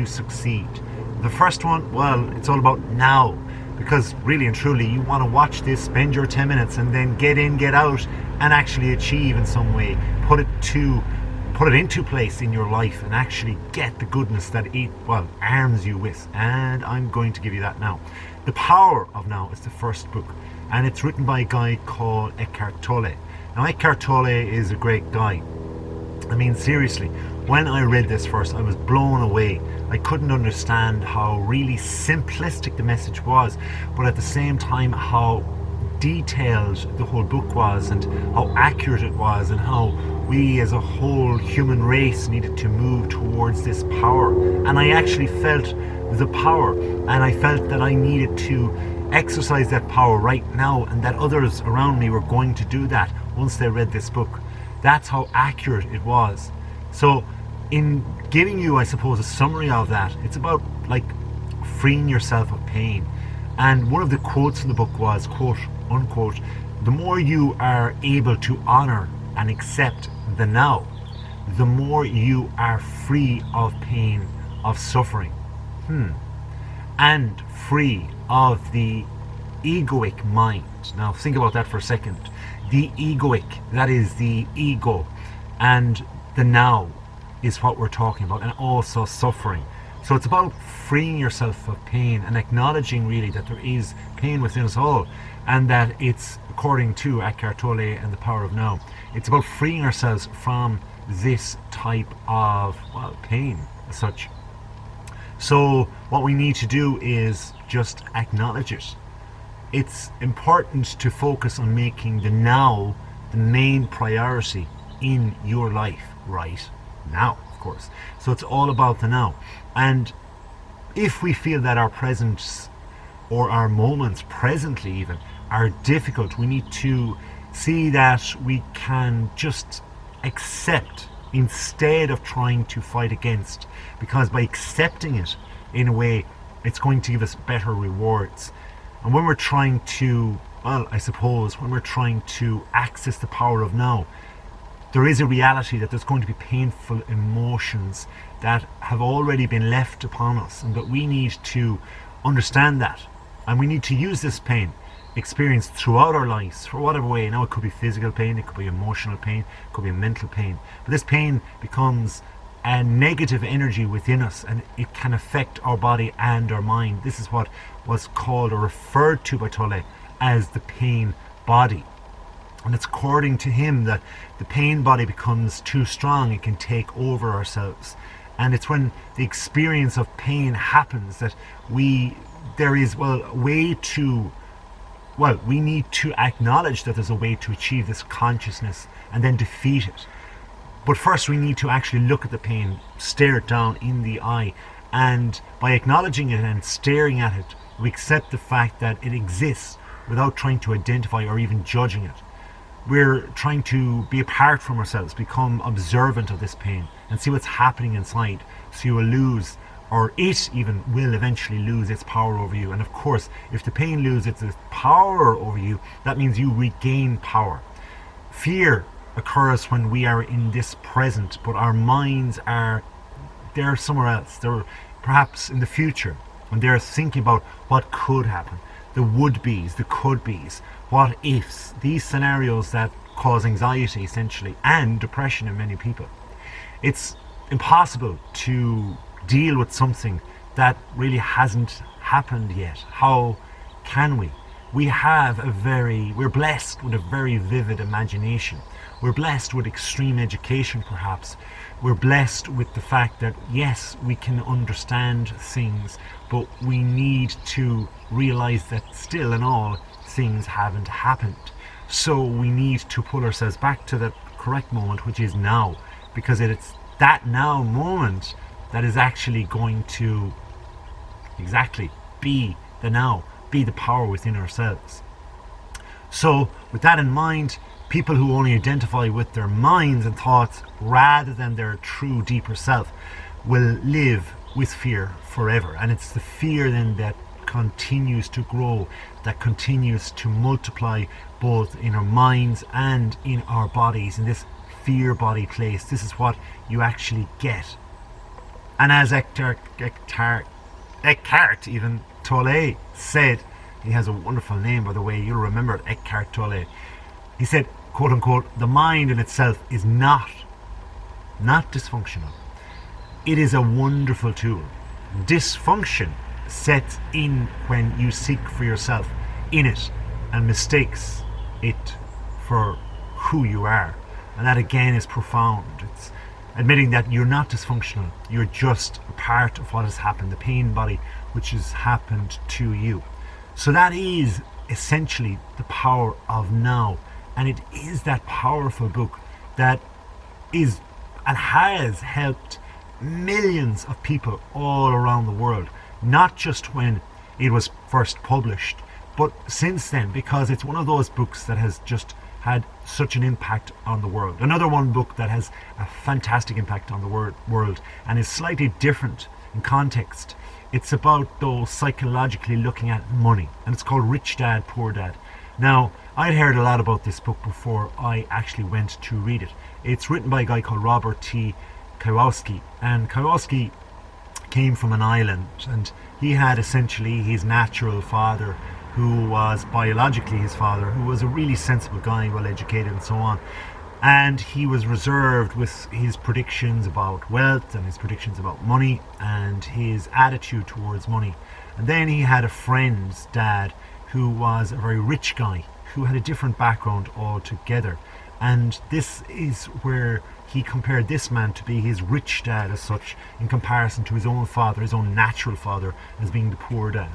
succeed. The first one, well, it's all about now, because really and truly you want to watch this, spend your 10 minutes and then get in, get out and actually achieve in some way, put it into place in your life and actually get the goodness that it, well, arms you with. And I'm going to give you that now. The Power of Now is the first book, and it's written by a guy called Eckhart Tolle. Now Eckhart Tolle is a great guy. I mean, seriously, when I read this first, I was blown away. I couldn't understand how really simplistic the message was, but at the same time how detailed the whole book was and how accurate it was, and how we as a whole human race needed to move towards this power. And I actually felt the power, and I felt that I needed to exercise that power right now, and that others around me were going to do that once they read this book. That's how accurate it was. So in giving you, I suppose, a summary of that, it's about like freeing yourself of pain. And one of the quotes in the book was, quote unquote, the more you are able to honor and accept the now, the more you are free of pain, of suffering, and free of the egoic mind. Now think about that for a second. The egoic, that is the ego, and the now is what we're talking about, and also suffering. So it's about freeing yourself of pain and acknowledging really that there is pain within us all, and that it's, according to Eckhart Tolle and the Power of Now, it's about freeing ourselves from this type of, well, pain as such. So what we need to do is just acknowledge it. It's important to focus on making the now the main priority in your life right now, of course. So it's all about the now. And if we feel that our presence or our moments presently even are difficult, we need to see that we can just accept instead of trying to fight against, because by accepting it in a way, it's going to give us better rewards. And when we're trying to, well, I suppose, when we're trying to access the power of now, there is a reality that there's going to be painful emotions that have already been left upon us, and that we need to understand that. And we need to use this pain experienced throughout our lives for whatever way. Now it could be physical pain, it could be emotional pain, it could be mental pain. But this pain becomes a negative energy within us, and it can affect our body and our mind. This is what was called or referred to by Tolle as the pain body. And it's according to him that the pain body becomes too strong, it can take over ourselves. And it's when the experience of pain happens that there is, well, a way to, well, we need to acknowledge that there's a way to achieve this consciousness and then defeat it. But first we need to actually look at the pain, stare it down in the eye, and by acknowledging it and staring at it, we accept the fact that it exists without trying to identify or even judging it. We're trying to be apart from ourselves, become observant of this pain and see what's happening inside, so you will lose, or it even will eventually lose its power over you. And of course, if the pain loses its power over you, that means you regain power. Fear occurs when we are in this present, but our minds are there somewhere else. They're perhaps in the future, when they're thinking about what could happen, the would-bes, the could-bes, what ifs, these scenarios that cause anxiety essentially and depression in many people. It's impossible to deal with something that really hasn't happened yet. How can we? We're blessed with a very vivid imagination. We're blessed with extreme education perhaps. We're blessed with the fact that yes, we can understand things, but we need to realize that still in all, things haven't happened. So we need to pull ourselves back to the correct moment, which is now, because it's that now moment that is actually going to exactly be the now, be the power within ourselves. So with that in mind, people who only identify with their minds and thoughts rather than their true deeper self will live with fear forever. And it's the fear then that continues to grow, that continues to multiply both in our minds and in our bodies, in this fear body place. This is what you actually get And as Eckhart even Tolle said, he has a wonderful name, by the way, you'll remember it, Eckhart Tolle. He said, quote unquote, the mind in itself is not dysfunctional. It is a wonderful tool. Dysfunction sets in when you seek for yourself in it and mistakes it for who you are. And that again is profound. It's admitting that you're not dysfunctional. You're just a part of what has happened, the pain body which has happened to you. So that is essentially the power of now. And it is that powerful book that is and has helped millions of people all around the world. Not just when it was first published, but since then, because it's one of those books that has just had such an impact on the world. Another one book that has a fantastic impact on the world and is slightly different in context. It's about, though, psychologically looking at money, and it's called Rich Dad, Poor Dad. Now, I'd heard a lot about this book before I actually went to read it. It's written by a guy called Robert T. Kiyosaki, and Kiyosaki came from an island, and he had essentially his natural father, who was biologically his father, who was a really sensible guy, well educated and so on. And he was reserved with his predictions about wealth and his predictions about money and his attitude towards money. And then he had a friend's dad who was a very rich guy who had a different background altogether. And this is where he compared this man to be his rich dad as such, in comparison to his own father, his own natural father, as being the poor dad.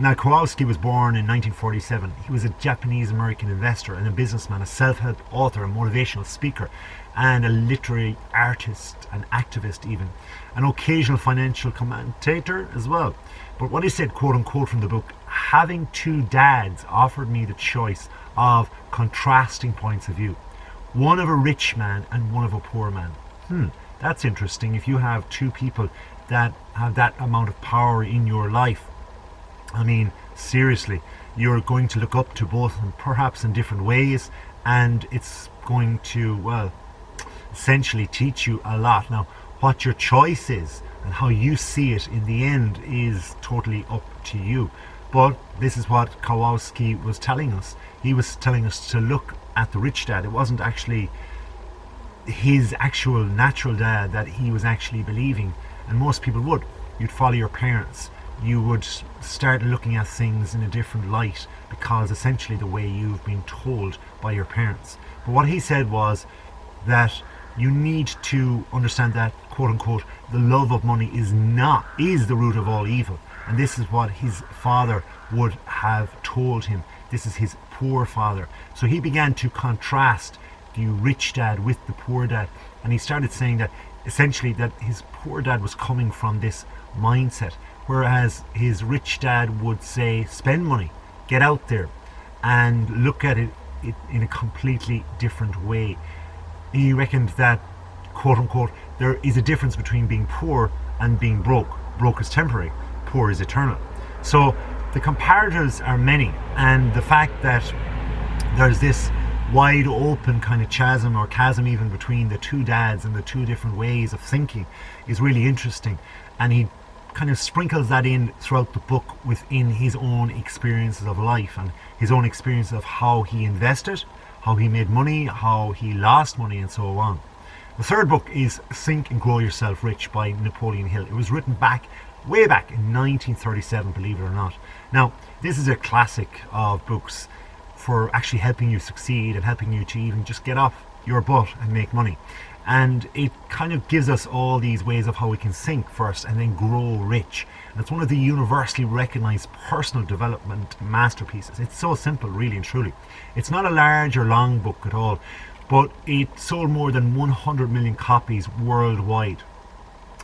Now, Kiyosaki was born in 1947. He was a Japanese-American investor and a businessman, a self-help author, a motivational speaker, and a literary artist, an activist even, an occasional financial commentator as well. But what he said, quote unquote, from the book, having two dads offered me the choice of contrasting points of view. One of a rich man and one of a poor man. That's interesting. If you have two people that have that amount of power in your life, I mean, seriously, you're going to look up to both of them, perhaps in different ways, and it's going to, well, essentially teach you a lot. Now, what your choice is and how you see it in the end is totally up to you. But this is what Kiyosaki was telling us. He was telling us to look at the rich dad. It wasn't actually his actual natural dad that he was actually believing, and most people would. You'd follow your parents. You would start looking at things in a different light because essentially the way you've been told by your parents. But what he said was that you need to understand that, quote unquote, the love of money is the root of all evil. And this is what his father would have told him. This is his poor father. So he began to contrast the rich dad with the poor dad. And he started saying that essentially that his poor dad was coming from this mindset, whereas his rich dad would say, spend money, get out there, and look at it in a completely different way. He reckoned that, quote unquote, there is a difference between being poor and being broke. Broke is temporary, poor is eternal. So the comparatives are many, and the fact that there's this wide open kind of chasm or chasm even between the two dads and the two different ways of thinking is really interesting. And he kind of sprinkles that in throughout the book within his own experiences of life and his own experiences of how he invested, how he made money, how he lost money, and so on. The third book is Think and Grow Yourself Rich by Napoleon Hill. It was written way back in 1937, believe it or not. Now, this is a classic of books for actually helping you succeed and helping you to even just get off your butt and make money. And it kind of gives us all these ways of how we can think first and then grow rich. And it's one of the universally recognized personal development masterpieces. It's so simple, really and truly. It's not a large or long book at all, but it sold more than 100 million copies worldwide.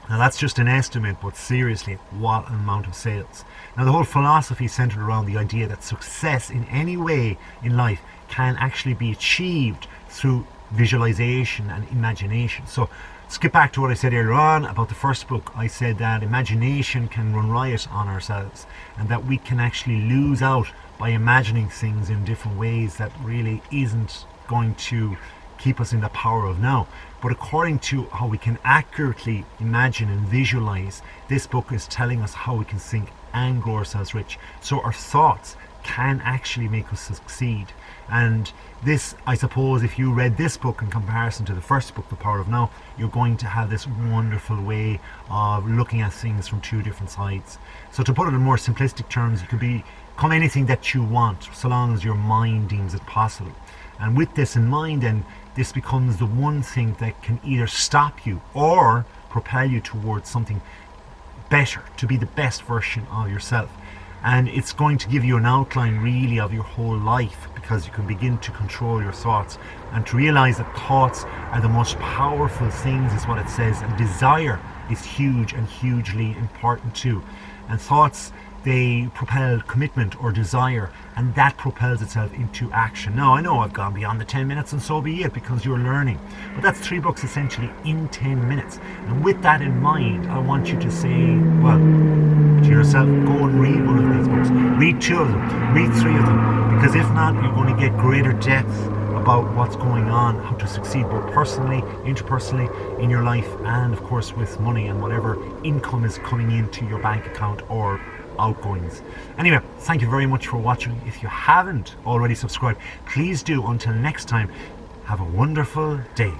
Now that's just an estimate, but seriously, what an amount of sales. Now the whole philosophy is centered around the idea that success in any way in life can actually be achieved through visualization and imagination. So skip back to what I said earlier on about the first book. I said that imagination can run riot on ourselves and that we can actually lose out by imagining things in different ways that really isn't going to keep us in the power of now. But according to how we can accurately imagine and visualize, this book is telling us how we can think and grow ourselves rich. So our thoughts can actually make us succeed. And this, I suppose, if you read this book in comparison to the first book, The Power of Now, you're going to have this wonderful way of looking at things from two different sides. So to put it in more simplistic terms, you could become anything that you want, so long as your mind deems it possible. And with this in mind, then, this becomes the one thing that can either stop you or propel you towards something better, to be the best version of yourself. And it's going to give you an outline really of your whole life, because you can begin to control your thoughts and to realize that thoughts are the most powerful things, is what it says. And desire is huge and hugely important too. And thoughts, they propel commitment or desire, and that propels itself into action. Now, I know I've gone beyond the 10 minutes, and so be it, because you're learning. But that's 3 books essentially in 10 minutes. And with that in mind, I want you to say, well, to yourself, go and read one of these books. Read 2 of them, read 3 of them, because if not, you're going to get greater depth about what's going on, how to succeed both personally, interpersonally, in your life, and of course with money and whatever income is coming into your bank account or outgoings. Anyway, thank you very much for watching. If you haven't already subscribed, please do. Until next time, have a wonderful day.